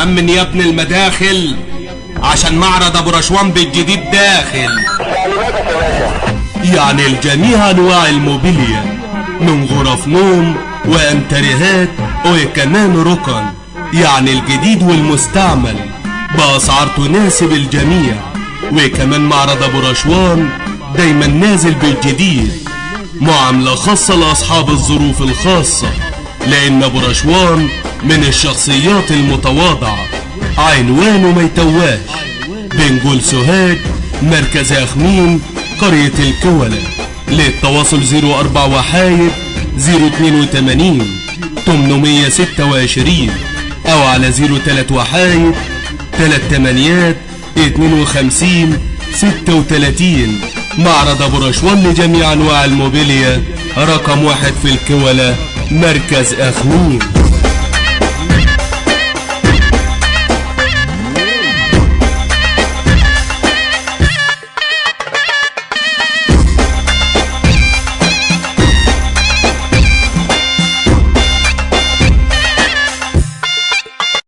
أمن يا ابن المداخل عشان معرض ابو رشوان بالجديد داخل. يعني الجميع انواع الموبيليا من غرف نوم وانتريهات وكمان ركن، يعني الجديد والمستعمل بأسعار تناسب الجميع. وكمان معرض ابو رشوان دايما نازل بالجديد، معاملة خاصة لأصحاب الظروف الخاصة، لأن ابو رشوان من الشخصيات المتواضعة، عنوانه ما يتواش، بنقول سوهاج، مركز أخميم، قرية الكولة. للتواصل 04 وحايد 082 826 أو على 03 وحايد 38 52 36. معرض ابو رشوان لجميع انواع الموبيليا، رقم 1 في الكولة، مركز أخميم.